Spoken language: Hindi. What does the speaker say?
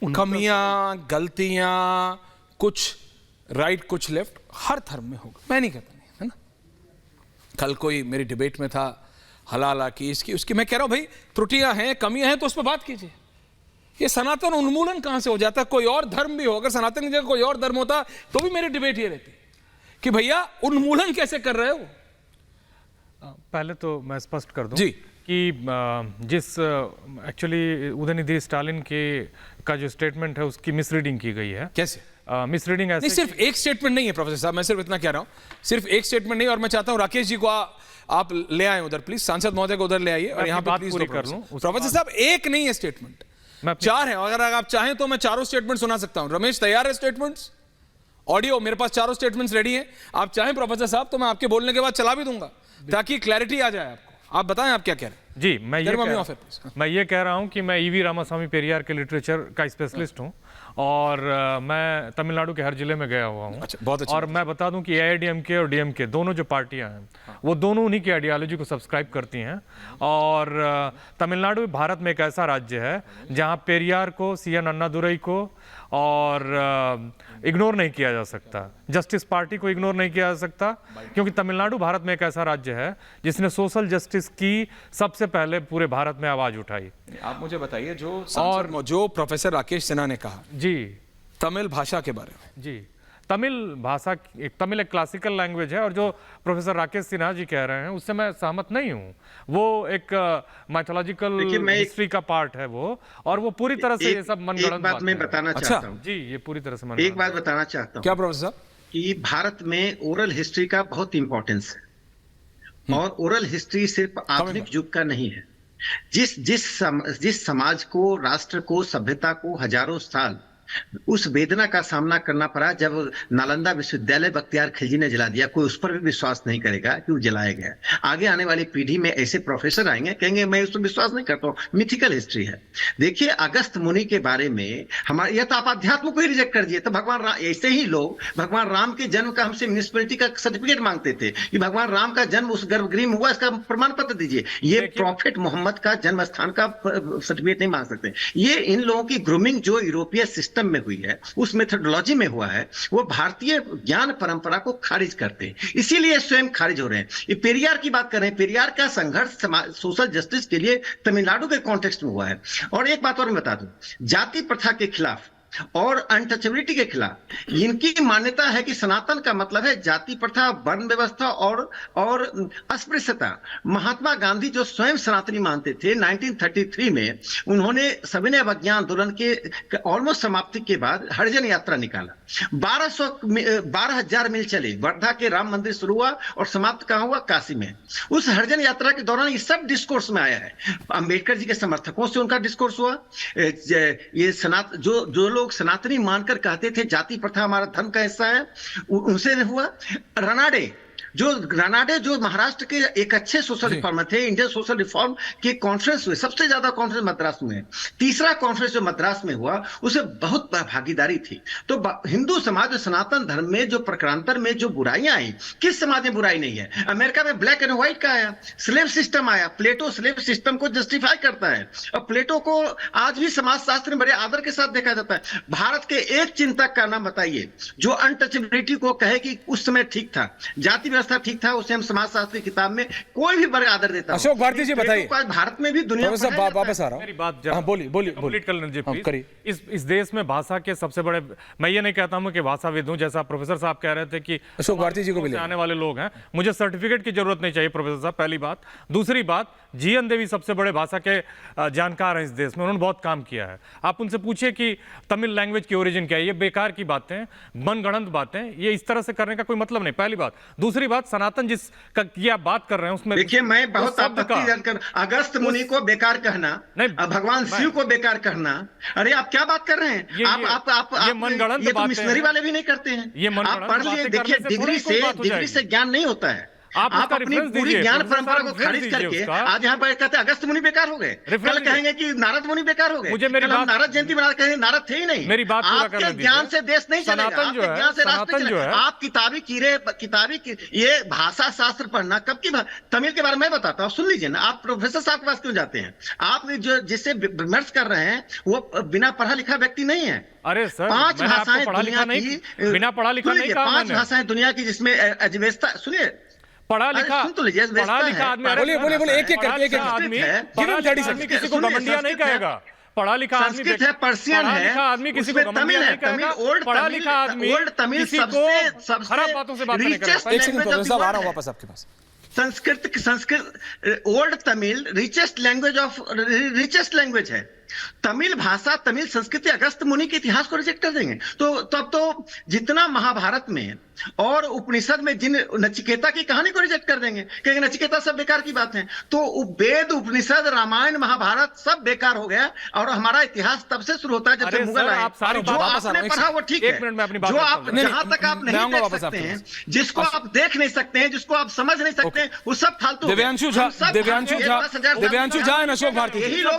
कमियां, गलतियां, कुछ राइट कुछ लेफ्ट हर धर्म में होगा, मैं नहीं कहता नहीं, है ना। कल कोई मेरी डिबेट में था हलाला की, इसकी उसकी, मैं कह रहा हूं भाई त्रुटियां हैं, कमियां हैं तो उस पर बात कीजिए। ये सनातन उन्मूलन कहां से हो जाता है? कोई और धर्म भी हो, अगर सनातन की जगह कोई और धर्म होता तो भी मेरी डिबेट ये रहती कि भैया उन्मूलन कैसे कर रहे हो। पहले तो मैं स्पष्ट कर दूं जी कि जिस एक्चुअली उदयनिधि स्टालिन के का जो स्टेटमेंट है उसकी मिसरीडिंग की गई है। कैसे मिसरीडिंग ऐसे नहीं, सिर्फ एक स्टेटमेंट नहीं है प्रोफेसर साहब, मैं सिर्फ इतना कह रहा हूं, सिर्फ एक स्टेटमेंट नहीं। और मैं चाहता हूं राकेश जी को आप ले आए उधर, प्लीज सांसद महोदय को उधर ले आइए और यहाँ पे प्लीज पूरी कर लूं। प्रोफेसर साहब एक नहीं है स्टेटमेंट, चार है। अगर आप चाहें तो मैं चारों स्टेटमेंट सुना सकता हूं। रमेश तैयार है स्टेटमेंट्स, ऑडियो मेरे पास चारों स्टेटमेंट्स रेडी हैं। आप चाहें प्रोफेसर साहब तो मैं आपके बोलने के बाद चला भी दूंगा ताकि क्लैरिटी आ जाए आपको। आप बताएं आप क्या कह रहे हैं। जी मैं ये कह रहा हूं कि मैं ईवी रामास्वामी पेरियार के लिटरेचर का स्पेशलिस्ट हूं और मैं तमिलनाडु के हर जिले में गया हुआ हूं। अच्छा, बहुत अच्छा। और मैं बता दूं कि एआईएडीएमके और डीएमके दोनों जो पार्टियां हैं वो दोनों उन्हीं की आइडियोलॉजी को सब्सक्राइब करती हैं। और तमिलनाडु भारत में एक ऐसा राज्य है जहां पेरियार को, सीएन अन्नादुरई को और इग्नोर नहीं किया जा सकता, जस्टिस पार्टी को इग्नोर नहीं किया जा सकता, क्योंकि तमिलनाडु भारत में एक ऐसा राज्य है जिसने सोशल जस्टिस की सबसे पहले पूरे भारत में आवाज उठाई। आप मुझे बताइए जो प्रोफेसर राकेश सिन्हा ने कहा जी तमिल भाषा के बारे में। जी तमिल भाषा, तमिल एक क्लासिकल लैंग्वेज है और जो प्रोफेसर राकेश सिन्हा जी कह रहे हैं उससे मैं सहमत नहीं हूँ। वो एक माइथोलॉजिकल हिस्ट्री का पार्ट है वो, और वो पूरी तरह से ये सब मनगढ़ंत बात मैं बताना चाहता हूँ। जी ये पूरी तरह से एक बात बताना चाहता हूँ। क्या प्रोफेसर साहब? कि भारत में ओरल हिस्ट्री का बहुत इंपॉर्टेंस है और ओरल हिस्ट्री सिर्फ आधुनिक युग का नहीं है। जिस समाज को, राष्ट्र को, सभ्यता को हजारों साल उस वेदना का सामना करना पड़ा जब नालंदा विश्वविद्यालय बख्तियार खिलजी ने जला दिया, कोई उस पर भी विश्वास नहीं करेगा कि वो जलाया गया। आगे आने वाली पीढ़ी में ऐसे प्रोफेसर आएंगे, कहेंगे मैं उस पर विश्वास नहीं करता हूँ, मिथिकल हिस्ट्री है। देखिए अगस्त मुनि के बारे में हमारे, यह तो आप अध्यात्म को ही रिजेक्ट कर दिए। तो भगवान राम, ऐसे ही लोग भगवान राम के जन्म का हमसे म्युनिसिपैलिटी का सर्टिफिकेट मांगते थे कि भगवान राम का जन्म उस गर्भगृह में हुआ, इसका प्रमाण पत्र दीजिए। ये प्रॉफिट मोहम्मद का जन्म स्थान का सर्टिफिकेट नहीं मांग सकते। ये इन लोगों की ग्रूमिंग जो यूरोपीय सिस्टम में हुई है, उस मेथोडोलॉजी में हुआ है, वो भारतीय ज्ञान परंपरा को खारिज करते हैं, इसीलिए स्वयं खारिज हो रहे हैं। ये पेरियार की बात कर रहे हैं, पेरियार का संघर्ष सोशल जस्टिस के लिए तमिलनाडु के कॉन्टेक्स्ट में हुआ है। और एक बात और मैं बता दूं, जाति प्रथा के खिलाफ और अनटचेबिलिटी के खिलाफ इनकी मान्यता है कि सनातन का मतलब है जाति प्रथा, वर्ण व्यवस्था और अस्पृश्यता। महात्मा गांधी जो स्वयं सनातनी मानते थे, 1933 में उन्होंने सविनय अवज्ञा आंदोलन के ऑलमोस्ट समाप्ति के बाद हरिजन यात्रा निकाला। 12,000 मील चले, वर्धा के राम मंदिर शुरू हुआ और समाप्त कहां हुआ? काशी में। उस हरिजन यात्रा के दौरान ये सब डिस्कोर्स में आया है। अंबेडकर जी के समर्थकों से उनका डिस्कोर्स हुआ। ये जो लोग सनातनी मानकर कहते थे जाति प्रथा हमारा धर्म का हिस्सा है, उनसे हुआ। रनाडे जो महाराष्ट्र के एक अच्छे सोशल रिफॉर्मर थे, इंडियन सोशल रिफॉर्म के कॉन्फ्रेंस हुए, सबसे ज्यादा कॉन्फ्रेंस मद्रास में। तीसरा कॉन्फ्रेंस जो मद्रास में हुआ उसे बहुत भागीदारी थी। तो हिंदू समाज और सनातन धर्म में जो प्रक्रांतर में जो बुराइयां आई, किस समाज में बुराई नहीं है? अमेरिका में ब्लैक एंड व्हाइट का आया, स्लेव सिस्टम आया, प्लेटो स्लेव सिस्टम को जस्टिफाई करता है और प्लेटो को आज भी समाजशास्त्र में बड़े आदर के साथ देखा जाता है। भारत के एक चिंतक का नाम बताइए जो अनटचेबिलिटी को कहे कि उस समय ठीक था, जाति व्यवस्था ठीक था, उसे हम समाजशास्त्र की किताब में कोई भी वर्ग आदर देता है। अशोक भारती जी बताइए, भारत में भी दुनिया में वापस आ रहा हूं, मेरी बात बोलिए। इस देश में भाषा के सबसे बड़े, मैं ये नहीं कहता हूं कि भाषाविद हूं, जैसा प्रोफेसर साहब कह रहे थे कि अशोक भारती जी को भी आने वाले लोग हैं, मुझे सर्टिफिकेट की जरूरत नहीं चाहिए प्रोफेसर साहब, पहली बात। दूसरी बात, जीएन देवी सबसे बड़े भाषा के जानकार हैं इस देश में, उन्होंने बहुत काम किया है। आप उनसे पूछिए कि तमिल लैंग्वेज की ओरिजिन क्या है। ये बेकार की बातें, मनगढ़ंत बातें, ये इस तरह से करने का कोई मतलब नहीं, पहली बात। दूसरी बात, सनातन जिस की आप बात कर रहे हैं उसमें देखिए, मैं बहुत आपत्ति जानकर अगस्त मुनि को बेकार कहना, भगवान शिव को बेकार कहना, अरे आप क्या बात कर रहे हैं? ये तो मिशनरी वाले भी नहीं करते हैं। आप पढ़ लिए, देखिए डिग्री से ज्ञान नहीं होता है। आप उसका अपनी reference पूरी दीजिए, ज्ञान प्रोफेसर परंपरा साहब, को reference खारिज दीजिए करके उसका। आज यहाँ पर कहते हैं अगस्त मुनि बेकार हो गए, Reference कल दीजिए। कहेंगे कि नारद मुनि बेकार हो गए, मुझे मेरी कल हम बात- नारद जयंती बना कहेंगे नारद थे ही नहीं। मेरी बात पूरा आपके करने ज्ञान दीजिए। से देश नहीं चलेगा, सनातन जो आपके है, ज्ञान से राष्ट्र सनातन नहीं जो चलेगा। है- आप ये भाषा शास्त्र पढ़ना कब की तमिल के बारे में मैं बताता हूँ, सुन लीजिए ना। आप प्रोफेसर साहब के पास क्यों जाते हैं? आप जो जिससे विमर्श कर रहे हैं वो बिना पढ़ा लिखा व्यक्ति नहीं है। अरे सर, 5 मैंने आपको भाषाएं पढ़ा लिखा दुनिया नहीं, की, बिना पढ़ा लिखा नहीं कहा 5 मैंने। भाषाएं दुनिया की जिसमें अजवेस्ता, सुनिए पढ़ा अरे लिखा, सुन तो लीजिए, पढ़ा व्यवस्था लिखा है। आदमी, अरे बोलिए, बोलिए, बोलिए, एक-एक पढ़ा करके, एक-एक लिखा करके। आदमी, Give him पढ़ा 30 लिखा आदमी seconds. किसी को सुनिए, घमंडिया नहीं संस्कृत है। कहेगा। पढ़ा लिखा आदमी संस्कृत है, पर्शियन पढ़ा है, लिखा आदमी किसी को उसमें घमंडिया तमिल है, नहीं कहेगा। तमिल, ओल्ड पढ़ा तमिल, लिखा आदमी ओल्ड तमिल किसी को सबसे खराब बातों से बात नहीं richest करेगा। एक सेकंड प्रोफेसर साहब, आ रहा हूँ है। वापस आपके पास। Sanskrit old Tamil richest language है। तमिल भाषा, तमिल संस्कृति अगस्त मुनि के इतिहास को रिजेक्ट कर देंगे। तो तब तो जितना महाभारत में और उपनिषद में जिन नचिकेता की कहानी को रिजेक्ट कर देंगे, कहेंगे नचिकेता सब बेकार की बात है। तो वेद, उपनिषद, रामायण, महाभारत सब बेकार हो गया। और हमारा इतिहास तब से शुरू होता है जब अरे से मुगल सर, आए। आप सारी जो बात वापस आ रहा आपने हूं, पढ़ा वो ठीक है, एक मिनट में अपनी बात जो करता आप हूं। जहां तक आप मैं नहीं आऊंगा देख वापस सकते आपके हैं, पास। जिसको आप देख नहीं सकते हैं, जिसको आप समझ नहीं सकते हैं, वो सब फालतू हो गया। दिव्यांशु झा, हम सब दिव्यांशु भारतीय झा, 10,000 दिव्यांशु झा एंड अशोक भारती। यही लोग